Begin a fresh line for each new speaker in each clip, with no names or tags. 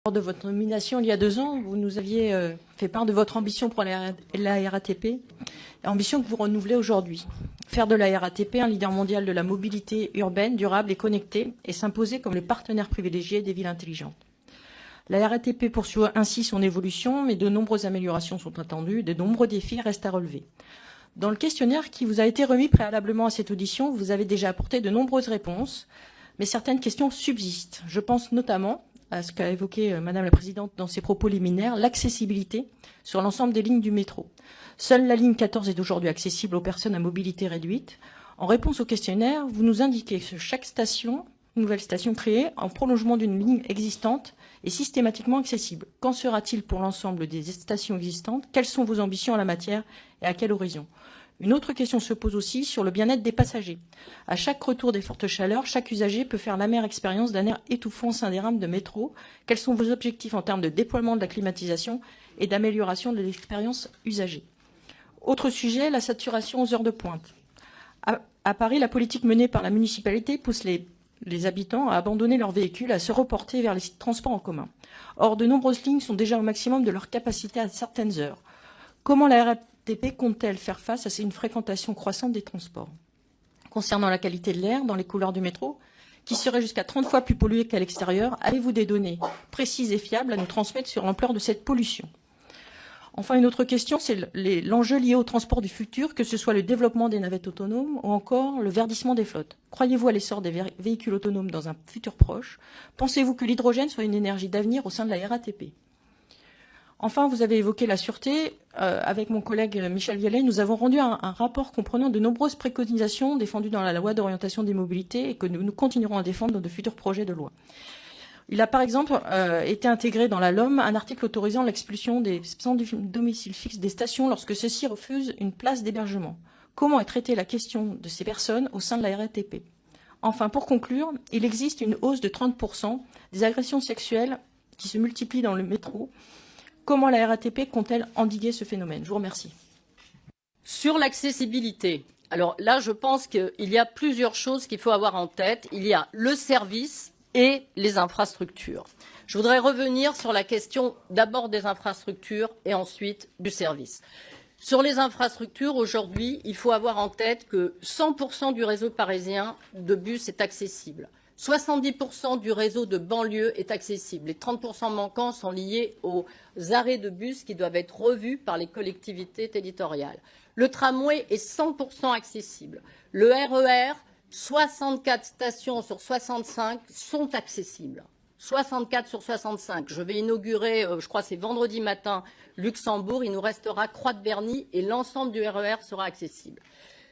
Lors de votre nomination il y a 2 ans, vous nous aviez fait part de votre ambition pour la RATP, ambition que vous renouvelez aujourd'hui. Faire de la RATP un leader mondial de la mobilité urbaine, durable et connectée et s'imposer comme le partenaire privilégié des villes intelligentes. La RATP poursuit ainsi son évolution, mais de nombreuses améliorations sont attendues, de nombreux défis restent à relever. Dans le questionnaire qui vous a été remis préalablement à cette audition, vous avez déjà apporté de nombreuses réponses, mais certaines questions subsistent. Je pense notamment à ce qu'a évoqué Madame la Présidente dans ses propos liminaires, l'accessibilité sur l'ensemble des lignes du métro. Seule la ligne 14 est aujourd'hui accessible aux personnes à mobilité réduite. En réponse au questionnaire, vous nous indiquez que chaque station, nouvelle station créée, en prolongement d'une ligne existante, est systématiquement accessible. Qu'en sera-t-il pour l'ensemble des stations existantes? Quelles sont vos ambitions en la matière et à quel horizon? Une autre question se pose aussi sur le bien-être des passagers. À chaque retour des fortes chaleurs, chaque usager peut faire l'amère expérience d'un air étouffant au sein des rames de métro. Quels sont vos objectifs en termes de déploiement de la climatisation et d'amélioration de l'expérience usagée? Autre sujet, la saturation aux heures de pointe. À Paris, la politique menée par la municipalité pousse les habitants à abandonner leurs véhicules, à se reporter vers les transports en commun. Or, de nombreuses lignes sont déjà au maximum de leur capacité à certaines heures. Comment la RATP compte-t-elle faire face à une fréquentation croissante des transports? Concernant la qualité de l'air dans les couloirs du métro, qui serait jusqu'à 30 fois plus pollué qu'à l'extérieur, avez-vous des données précises et fiables à nous transmettre sur l'ampleur de cette pollution? Enfin, une autre question, c'est l'enjeu lié au transport du futur, que ce soit le développement des navettes autonomes ou encore le verdissement des flottes. Croyez-vous à l'essor des véhicules autonomes dans un futur proche? Pensez-vous que l'hydrogène soit une énergie d'avenir au sein de la RATP? Enfin, vous avez évoqué la sûreté. Avec mon collègue Michel Vialet, nous avons rendu un rapport comprenant de nombreuses préconisations défendues dans la loi d'orientation des mobilités et que nous continuerons à défendre dans de futurs projets de loi. Il a par exemple été intégré dans la LOM un article autorisant l'expulsion des sans domicile fixe des stations lorsque ceux-ci refusent une place d'hébergement. Comment est traitée la question de ces personnes au sein de la RATP? Enfin, pour conclure, il existe une hausse de 30% des agressions sexuelles qui se multiplient dans le métro. Comment la RATP compte-t-elle endiguer ce phénomène? Je vous remercie.
Sur l'accessibilité, alors là, je pense qu'il y a plusieurs choses qu'il faut avoir en tête. Il y a le service et les infrastructures. Je voudrais revenir sur la question d'abord des infrastructures et ensuite du service. Sur les infrastructures, aujourd'hui, il faut avoir en tête que 100% du réseau parisien de bus est accessible. 70% du réseau de banlieue est accessible. Les 30% manquants sont liés aux arrêts de bus qui doivent être revus par les collectivités territoriales. Le tramway est 100% accessible. Le RER, 64 stations sur 65 sont accessibles. 64 sur 65. Je vais inaugurer, je crois c'est vendredi matin, Luxembourg. Il nous restera Croix-de-Berny et l'ensemble du RER sera accessible.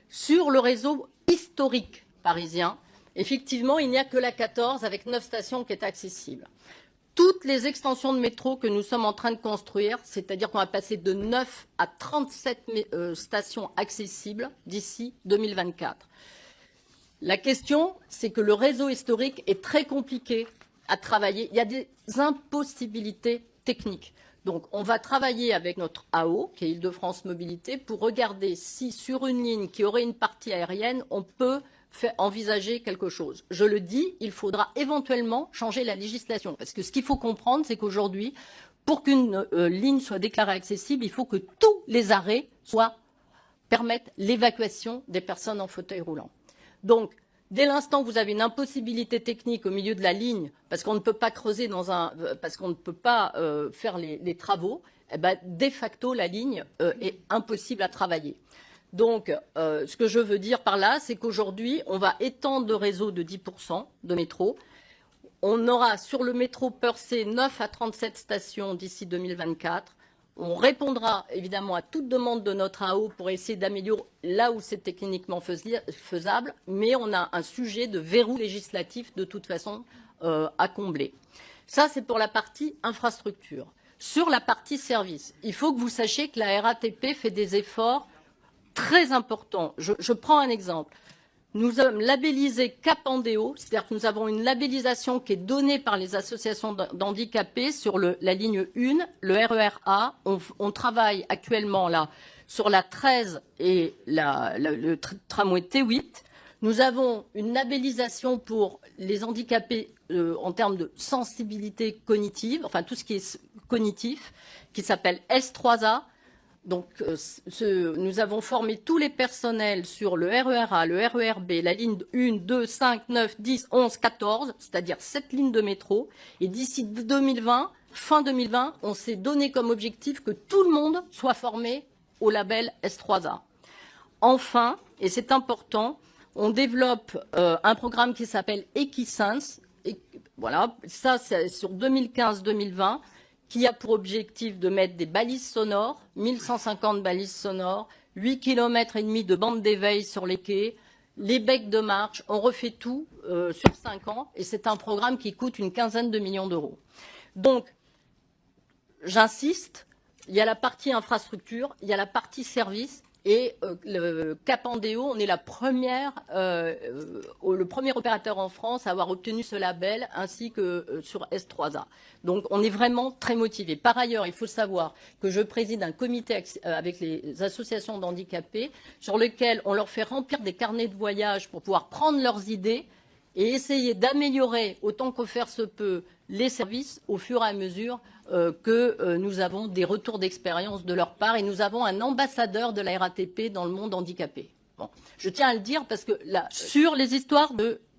Sur le réseau historique parisien, effectivement, il n'y a que la 14 avec 9 stations qui est accessible. Toutes les extensions de métro que nous sommes en train de construire, c'est-à-dire qu'on va passer de 9 à 37 stations accessibles d'ici 2024. La question, c'est que le réseau historique est très compliqué à travailler. Il y a des impossibilités techniques. Donc, on va travailler avec notre AO, qui est Île-de-France Mobilité, pour regarder si sur une ligne qui aurait une partie aérienne, on peut envisager quelque chose. Je le dis, il faudra éventuellement changer la législation. Parce que ce qu'il faut comprendre, c'est qu'aujourd'hui, pour qu'une ligne soit déclarée accessible, il faut que tous les arrêts permettent l'évacuation des personnes en fauteuil roulant. Donc, dès l'instant que vous avez une impossibilité technique au milieu de la ligne, parce qu'on ne peut pas creuser parce qu'on ne peut pas faire les travaux, eh ben, de facto, la ligne est impossible à travailler. Donc, ce que je veux dire par là, c'est qu'aujourd'hui, on va étendre le réseau de 10% de métro. On aura sur le métro Percé 9 à 37 stations d'ici 2024. On répondra évidemment à toute demande de notre AO pour essayer d'améliorer là où c'est techniquement faisable, mais on a un sujet de verrou législatif de toute façon à combler. Ça, c'est pour la partie infrastructure. Sur la partie service, il faut que vous sachiez que la RATP fait des efforts très importants. Je prends un exemple. Nous sommes labellisés Capandéo, c'est-à-dire que nous avons une labellisation qui est donnée par les associations d'handicapés sur la ligne 1, le RER A. On travaille actuellement là sur la 13 et le tramway T8. Nous avons une labellisation pour les handicapés en termes de sensibilité cognitive, enfin tout ce qui est cognitif, qui s'appelle S3A. Donc, nous avons formé tous les personnels sur le RER-A, le RER-B, la ligne 1, 2, 5, 9, 10, 11, 14, c'est-à-dire 7 lignes de métro. Et d'ici 2020, fin 2020, on s'est donné comme objectif que tout le monde soit formé au label S3A. Enfin, et c'est important, on développe un programme qui s'appelle Equisense. Et voilà, ça c'est sur 2015-2020. Qui a pour objectif de mettre des balises sonores, 1150 balises sonores, 8 km et demi de bande d'éveil sur les quais, les becs de marche, on refait tout sur 5 ans, et c'est un programme qui coûte une quinzaine de millions d'euros. Donc, j'insiste, il y a la partie infrastructure, il y a la partie service, et le Cap Andéo, on est le premier opérateur en France à avoir obtenu ce label, ainsi que sur S3A. Donc on est vraiment très motivés. Par ailleurs, il faut savoir que je préside un comité avec les associations d'handicapés, sur lequel on leur fait remplir des carnets de voyage pour pouvoir prendre leurs idées et essayer d'améliorer autant que faire se peut les services au fur et à mesure que nous avons des retours d'expérience de leur part, et nous avons un ambassadeur de la RATP dans le monde handicapé. Bon, je tiens à le dire parce que là, sur les histoires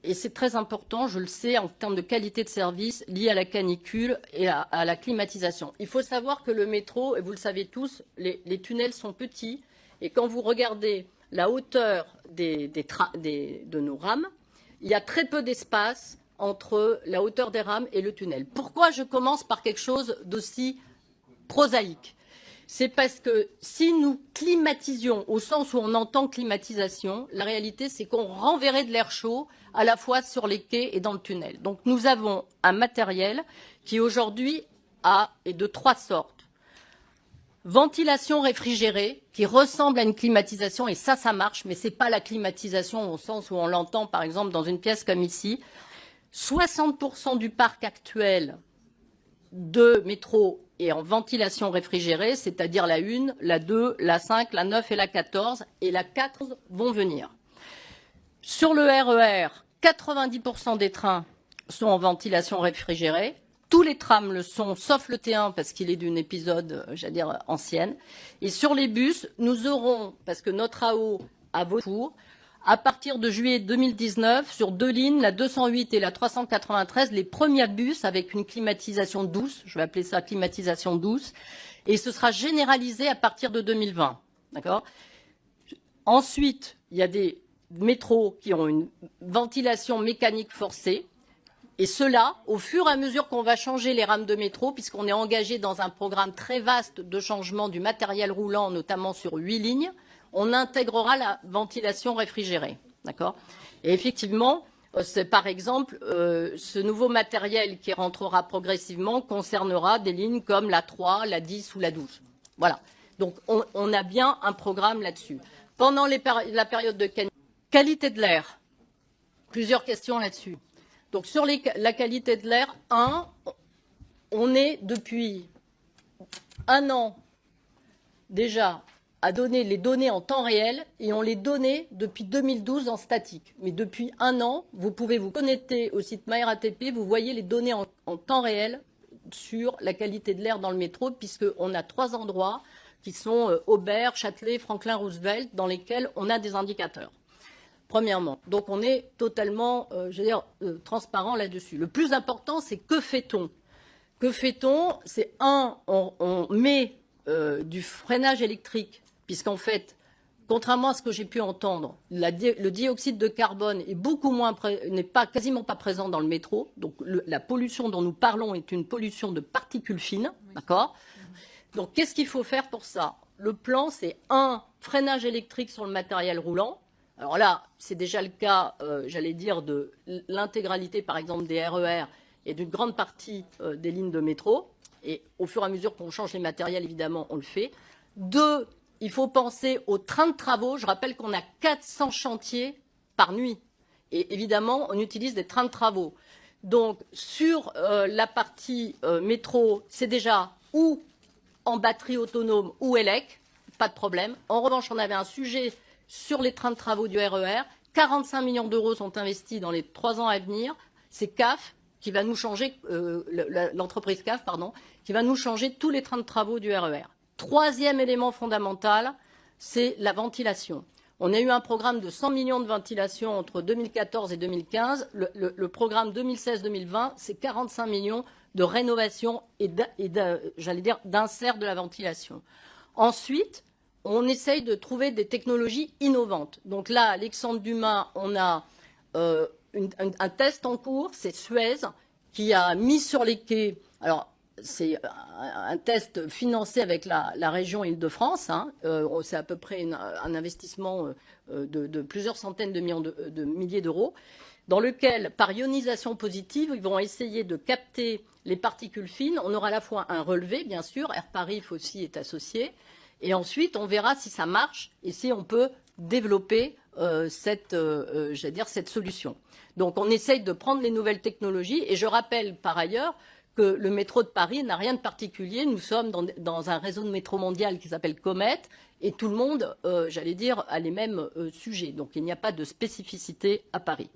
et c'est très important, je le sais, en termes de qualité de service liée à la canicule et à la climatisation. Il faut savoir que le métro, et vous le savez tous, les tunnels sont petits, et quand vous regardez la hauteur de nos rames, il y a très peu d'espace entre la hauteur des rames et le tunnel. Pourquoi je commence par quelque chose d'aussi prosaïque? C'est parce que si nous climatisions, au sens où on entend climatisation, la réalité c'est qu'on renverrait de l'air chaud à la fois sur les quais et dans le tunnel. Donc nous avons un matériel qui aujourd'hui est de 3 sortes. Ventilation réfrigérée, qui ressemble à une climatisation, et ça marche, mais ce n'est pas la climatisation au sens où on l'entend, par exemple, dans une pièce comme ici. 60% du parc actuel de métro est en ventilation réfrigérée, c'est-à-dire la 1, la 2, la 5, la 9 et la 14, et la 14 vont venir. Sur le RER, 90% des trains sont en ventilation réfrigérée. Tous les trams le sont, sauf le T1, parce qu'il est d'une épisode, j'allais dire, ancienne. Et sur les bus, nous aurons, parce que notre AO a Vautour, à partir de juillet 2019, sur 2 lignes, la 208 et la 393, les premiers bus avec une climatisation douce, je vais appeler ça climatisation douce, et ce sera généralisé à partir de 2020. D'accord ? Ensuite, il y a des métros qui ont une ventilation mécanique forcée. Et cela, au fur et à mesure qu'on va changer les rames de métro, puisqu'on est engagé dans un programme très vaste de changement du matériel roulant, notamment sur 8 lignes, on intégrera la ventilation réfrigérée. D'accord ? Et effectivement, c'est par exemple, ce nouveau matériel qui rentrera progressivement concernera des lignes comme la 3, la 10 ou la 12. Voilà. Donc, on a bien un programme là-dessus. Pendant la période de qualité de l'air, plusieurs questions là-dessus. Donc, sur la qualité de l'air, on est depuis 1 an déjà à donner les données en temps réel, et on les donnait depuis 2012 en statique. Mais depuis 1 an, vous pouvez vous connecter au site MyRATP, vous voyez les données en temps réel sur la qualité de l'air dans le métro, puisqu'on a 3 endroits qui sont Aubert, Châtelet, Franklin Roosevelt, dans lesquels on a des indicateurs. Premièrement. Donc on est totalement, transparent là-dessus. Le plus important, c'est que fait-on? Que fait-on? C'est on met du freinage électrique, puisqu'en fait, contrairement à ce que j'ai pu entendre, le dioxyde de carbone est quasiment pas présent dans le métro. Donc la pollution dont nous parlons est une pollution de particules fines, d'accord? Donc qu'est-ce qu'il faut faire pour ça? Le plan, c'est freinage électrique sur le matériel roulant. Alors là, c'est déjà le cas, j'allais dire, de l'intégralité, par exemple, des RER et d'une grande partie des lignes de métro. Et au fur et à mesure qu'on change les matériels, évidemment, on le fait. 2, il faut penser aux trains de travaux. Je rappelle qu'on a 400 chantiers par nuit. Et évidemment, on utilise des trains de travaux. Donc, sur la partie métro, c'est déjà ou en batterie autonome ou élec, pas de problème. En revanche, on avait un sujet sur les trains de travaux du RER 45 millions d'euros sont investis dans les 3 ans à venir. C'est CAF qui va nous changer, l'entreprise CAF, pardon, qui va nous changer tous les trains de travaux du RER. Troisième élément fondamental, c'est la ventilation. On a eu un programme de 100 millions de ventilation entre 2014 et 2015. Le programme 2016-2020, c'est 45 millions de rénovation et j'allais dire, d'insert de la ventilation. Ensuite, on essaye de trouver des technologies innovantes. Donc là, Alexandre Dumas, on a un test en cours, c'est Suez, qui a mis sur les quais. Alors, c'est un test financé avec la région Île-de-France. Hein, c'est à peu près un investissement de plusieurs centaines de milliers d'euros, dans lequel, par ionisation positive, ils vont essayer de capter les particules fines. On aura à la fois un relevé, bien sûr, Air Paris aussi est associé, et ensuite on verra si ça marche et si on peut développer cette solution. Donc on essaye de prendre les nouvelles technologies, et je rappelle par ailleurs que le métro de Paris n'a rien de particulier. Nous sommes dans un réseau de métro mondial qui s'appelle Comet, et tout le monde, a les mêmes sujets. Donc il n'y a pas de spécificité à Paris.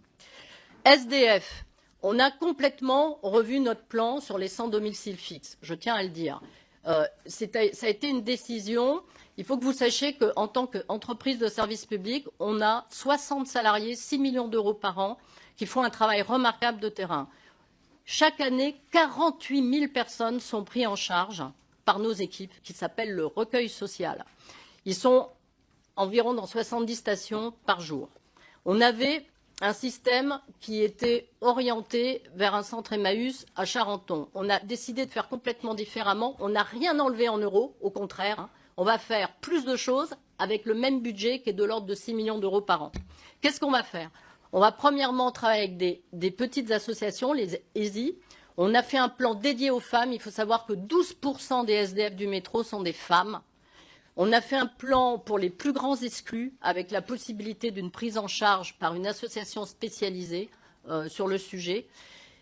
SDF, on a complètement revu notre plan sur les sans domicile fixe, je tiens à le dire. Ça a été une décision. Il faut que vous sachiez qu'en tant qu'entreprise de service public, on a 60 salariés, 6 millions d'euros par an, qui font un travail remarquable de terrain. Chaque année, 48 000 personnes sont prises en charge par nos équipes, qui s'appellent le recueil social. Ils sont environ dans 70 stations par jour. On avait un système qui était orienté vers un centre Emmaüs à Charenton. On a décidé de faire complètement différemment. On n'a rien enlevé en euros, au contraire. Hein. On va faire plus de choses avec le même budget qui est de l'ordre de 6 millions d'euros par an. Qu'est-ce qu'on va faire? On va premièrement travailler avec des petites associations, les ESI. On a fait un plan dédié aux femmes. Il faut savoir que 12% des SDF du métro sont des femmes. On a fait un plan pour les plus grands exclus, avec la possibilité d'une prise en charge par une association spécialisée sur le sujet.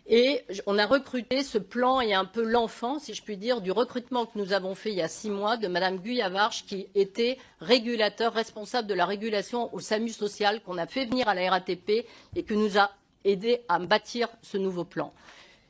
Et on a recruté, ce plan est un peu l'enfant, si je puis dire, du recrutement que nous avons fait il y a 6 mois de Madame Guyavarche, qui était régulateur, responsable de la régulation au SAMU social, qu'on a fait venir à la RATP et qui nous a aidé à bâtir ce nouveau plan.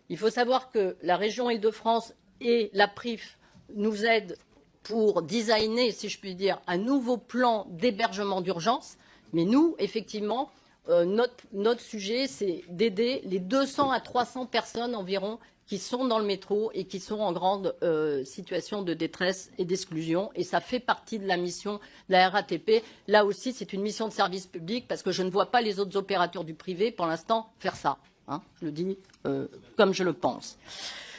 Il faut savoir que la région Île-de-France et la PRIF nous aident pour designer, si je puis dire, un nouveau plan d'hébergement d'urgence. Mais nous, effectivement, notre sujet, c'est d'aider les 200 à 300 personnes environ qui sont dans le métro et qui sont en grande situation de détresse et d'exclusion. Et ça fait partie de la mission de la RATP. Là aussi, c'est une mission de service public, parce que je ne vois pas les autres opérateurs du privé, pour l'instant, faire ça. Hein, je le dis comme je le pense.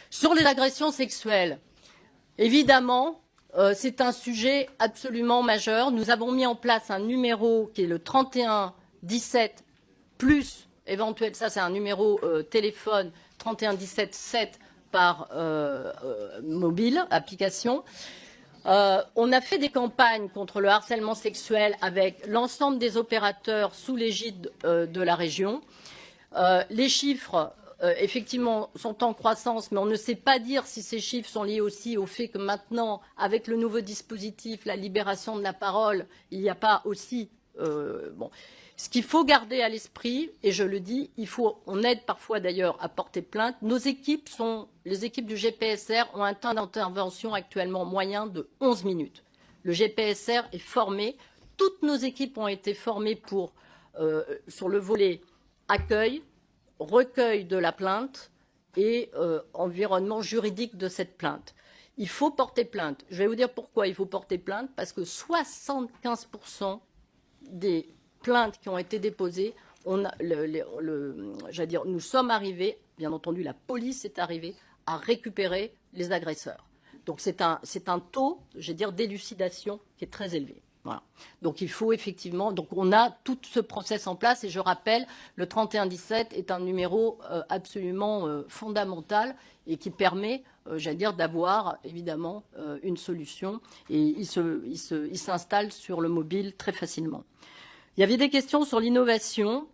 Sur les agressions sexuelles, évidemment, c'est un sujet absolument majeur. Nous avons mis en place un numéro qui est le 31 17 plus éventuel, ça c'est un numéro téléphone 31 17 7 par mobile, application. On a fait des campagnes contre le harcèlement sexuel avec l'ensemble des opérateurs sous l'égide de la région. Les chiffres effectivement sont en croissance, mais on ne sait pas dire si ces chiffres sont liés aussi au fait que maintenant, avec le nouveau dispositif, la libération de la parole, il n'y a pas aussi... Ce qu'il faut garder à l'esprit, et je le dis, on aide parfois d'ailleurs à porter plainte. Les équipes du GPSR ont un temps d'intervention actuellement moyen de 11 minutes. Le GPSR est formé. Toutes nos équipes ont été formées sur le volet accueil, recueil de la plainte et environnement juridique de cette plainte. Il faut porter plainte. Je vais vous dire pourquoi il faut porter plainte, parce que 75% des plaintes qui ont été déposées, nous sommes arrivés, bien entendu la police est arrivée, à récupérer les agresseurs. Donc c'est un taux, d'élucidation qui est très élevé. Voilà. Donc il faut effectivement, on a tout ce process en place, et je rappelle, le 31 17 est un numéro absolument fondamental et qui permet, d'avoir évidemment une solution, et il s'installe sur le mobile très facilement. Il y avait des questions sur l'innovation.